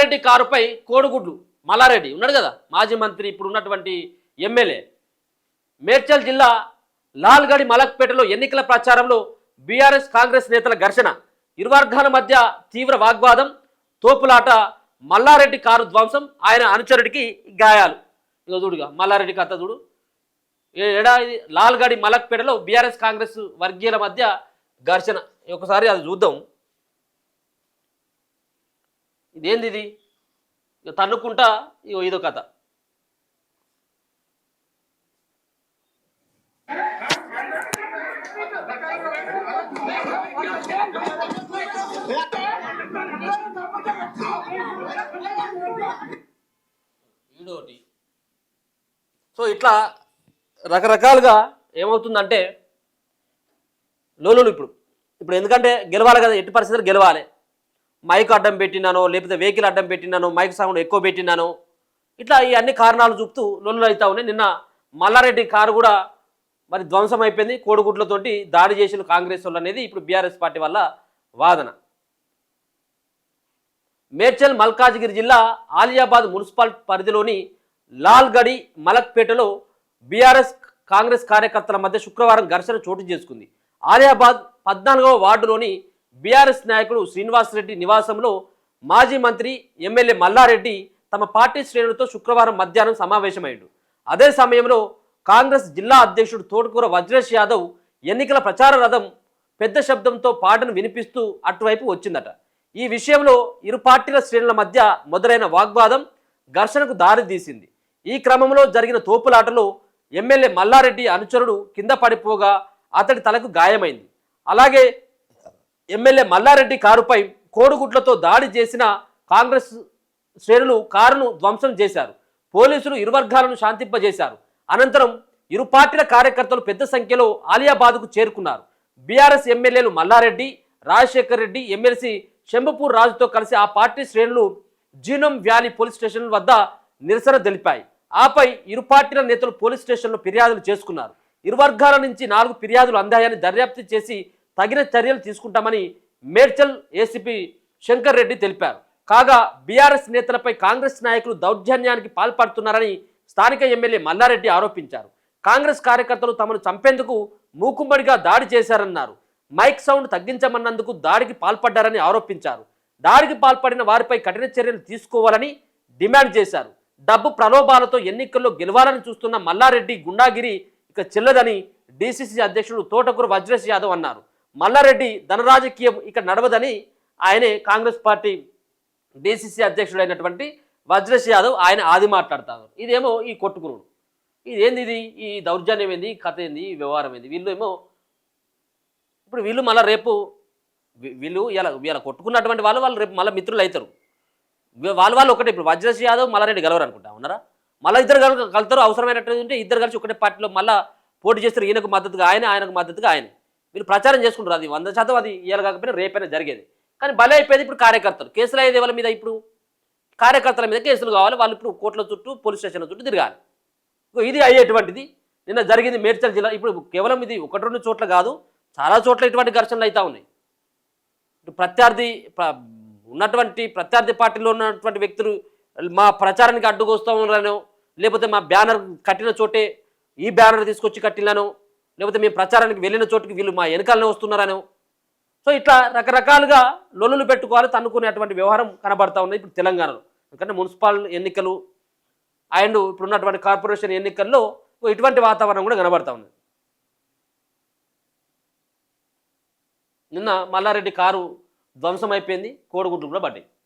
మల్లారెడ్డి కారుపై కోడిగుడ్లు. మల్లారెడ్డి ఉన్నాడు కదా, మాజీ మంత్రి, ఇప్పుడు ఉన్నటువంటి ఎమ్మెల్యే. మేడ్చల్ జిల్లా లాల్గడి మలక్పేటలో ఎన్నికల ప్రచారంలో బీఆర్ఎస్ కాంగ్రెస్ నేతల ఘర్షణ, ఇరు వర్గాల మధ్య తీవ్ర వాగ్వాదం, తోపులాట. మల్లారెడ్డి కారు ధ్వంసం, ఆయన అనుచరుడికి గాయాలు. ఇక చూడుగా మల్లారెడ్డి కథ చూడు. ఏడాది లాల్గడి మలక్పేటలో బీఆర్ఎస్ కాంగ్రెస్ వర్గీయుల మధ్య ఘర్షణ. ఒకసారి అది చూద్దాం. ఇదేంది ఇది? ఇక తన్నుకుంటా ఇదో కథ. వీడోటి. సో ఇట్లా రకరకాలుగా ఏమవుతుందంటే లోలు ఇప్పుడు ఎందుకంటే గెలవాలి కదా, ఎట్టి పరిస్థితులు గెలవాలి. మైక్ అడ్డం పెట్టినానో, లేకపోతే వెహికల్ అడ్డం పెట్టినానో, మైక్ సౌండ్ ఎక్కువ పెట్టినానో, ఇట్లా ఈ అన్ని కారణాలు చూపుతూ లొల్లులు అవుతా ఉన్నాయి. నిన్న మల్లారెడ్డి కారు కూడా మరి ధ్వంసం అయిపోయింది. కోడిగుడ్లతోటి దాడి చేసిన కాంగ్రెస్ వాళ్ళు అనేది ఇప్పుడు బీఆర్ఎస్ పార్టీ వల్ల వాదన. మేడ్చల్ మల్కాజ్గిరి జిల్లా ఆలియాబాద్ మున్సిపల్ పరిధిలోని లాల్గడి మలక్పేటలో బీఆర్ఎస్ కాంగ్రెస్ కార్యకర్తల మధ్య శుక్రవారం ఘర్షణ చోటు చేసుకుంది. ఆలియాబాద్ 14వ వార్డులోని బీఆర్ఎస్ నాయకుడు శ్రీనివాసరెడ్డి నివాసంలో మాజీ మంత్రి ఎమ్మెల్యే మల్లారెడ్డి తమ పార్టీ శ్రేణులతో శుక్రవారం మధ్యాహ్నం సమావేశమైండు. అదే సమయంలో కాంగ్రెస్ జిల్లా అధ్యక్షుడు తోటకూర వజ్రేష్ యాదవ్ ఎన్నికల ప్రచార రథం పెద్ద శబ్దంతో పాటను వినిపిస్తూ అటువైపు వచ్చిందట. ఈ విషయంలో ఇరు పార్టీల శ్రేణుల మధ్య మొదలైన వాగ్వాదం ఘర్షణకు దారితీసింది. ఈ క్రమంలో జరిగిన తోపులాటలో ఎమ్మెల్యే మల్లారెడ్డి అనుచరుడు కింద పడిపోగా అతడి తలకు గాయమైంది. అలాగే ఎమ్మెల్యే మల్లారెడ్డి కారుపై కోడిగుడ్లతో దాడి చేసిన కాంగ్రెస్ శ్రేణులు కారును ధ్వంసం చేశారు. పోలీసులు ఇరు వర్గాలను శాంతింపజేశారు. అనంతరం ఇరు పార్టీల కార్యకర్తలు పెద్ద సంఖ్యలో ఆలియాబాద్కు చేరుకున్నారు. బీఆర్ఎస్ ఎమ్మెల్యేలు మల్లారెడ్డి, రాజశేఖర్ రెడ్డి, ఎమ్మెల్సీ శంభపూర్ రాజుతో కలిసి ఆ పార్టీ శ్రేణులు జీనం వ్యాలీ పోలీస్ స్టేషన్ వద్ద నిరసన తెలిపాయి. ఆపై ఇరు పార్టీల నేతలు పోలీస్ స్టేషన్లో ఫిర్యాదులు చేసుకున్నారు. ఇరు వర్గాల నుంచి 4 ఫిర్యాదులు అందాయని దర్యాప్తు చేసి తగిన చర్యలు తీసుకుంటామని మేడ్చల్ ఏసీపీ శంకర్ రెడ్డి తెలిపారు. కాగా బీఆర్ఎస్ నేతలపై కాంగ్రెస్ నాయకులు దౌర్జన్యానికి పాల్పడుతున్నారని స్థానిక ఎమ్మెల్యే మల్లారెడ్డి ఆరోపించారు. కాంగ్రెస్ కార్యకర్తలు తమను చంపేందుకు మూకుమ్మడిగా దాడి చేశారన్నారు. మైక్ సౌండ్ తగ్గించమన్నందుకు దాడికి పాల్పడ్డారని ఆరోపించారు. దాడికి పాల్పడిన వారిపై కఠిన చర్యలు తీసుకోవాలని డిమాండ్ చేశారు. డబ్బు ప్రలోభాలతో ఎన్నికల్లో గెలవాలని చూస్తున్న మల్లారెడ్డి గుండాగిరి ఇక చెల్లదని డీసీసీ అధ్యక్షుడు తోటకూర వజ్రేష్ యాదవ్ అన్నారు. మల్లారెడ్డి ధన రాజకీయం ఇక నడవదని ఆయనే కాంగ్రెస్ పార్టీ డీసీసీ అధ్యక్షుడు అయినటువంటి వజ్రేష్ యాదవ్ ఆయన ఆది మాట్లాడతారు. ఇదేమో ఈ కొట్టుకునుడు, ఇదేంది, ఇది ఈ దౌర్జన్యం ఏంది, కథ ఏంది, ఈ వ్యవహారం ఏంది? వీళ్ళు ఏమో ఇప్పుడు వీళ్ళు మళ్ళీ రేపు వీళ్ళు ఇలా కొట్టుకున్నటువంటి వాళ్ళు రేపు మళ్ళీ మిత్రులు అవుతారు. వాళ్ళు ఒకటే. ఇప్పుడు వజ్రేష్ యాదవ్ మల్లారెడ్డి గెలవరు అనుకుంటా, ఉన్నారా? మళ్ళీ ఇద్దరు కలుతారు. అవసరమైనట్టు ఉంటే ఇద్దరు కలిసి ఒకటే పార్టీలో మళ్ళీ పోటీ చేస్తారు. ఈయనకు మద్దతుగా ఆయన, ఆయనకు మద్దతుగా ఆయన. వీళ్ళు ప్రచారం చేసుకుంటారు. అది 100% అది ఇయ్యాలి కాకపోయినా రేపైనా జరిగేది. కానీ బలే అయిపోయింది ఇప్పుడు కార్యకర్తలు. కేసులు అయ్యేది వాళ్ళ మీద. ఇప్పుడు కార్యకర్తల మీద కేసులు కావాలి. వాళ్ళు ఇప్పుడు కోర్టుల చుట్టూ, పోలీస్ స్టేషన్ల చుట్టూ తిరగాలి. ఇది అయ్యేటువంటిది నిన్న జరిగింది మేడ్చల్ జిల్లా. ఇప్పుడు కేవలం ఇది 1-2 చోట్ల కాదు, చాలా చోట్ల ఇటువంటి ఘర్షణలు అవుతా ఉన్నాయి. ప్రత్యర్థి పార్టీలో ఉన్నటువంటి వ్యక్తులు మా ప్రచారానికి అడ్డుకొస్తూ ఉన్నారనో, లేకపోతే మా బ్యానర్ కట్టిన చోటే ఈ బ్యానర్ తీసుకొచ్చి కట్టినానో, లేకపోతే మేము ప్రచారానికి వెళ్ళిన చోటుకి వీళ్ళు మా వెనకాలనే వస్తున్నారనో, సో ఇట్లా రకరకాలుగా లొల్లులు పెట్టుకోవాలి, తన్నుకునేటువంటి వ్యవహారం కనబడతా ఉంది ఇప్పుడు తెలంగాణలో. ఎందుకంటే మున్సిపల్ ఎన్నికలు అండ్ ఇప్పుడున్నటువంటి కార్పొరేషన్ ఎన్నికల్లో ఇటువంటి వాతావరణం కూడా కనబడతా ఉంది. నిన్న మల్లారెడ్డి కారు ధ్వంసం అయిపోయింది, కోడిగుడ్లు కూడా పడ్డాయి.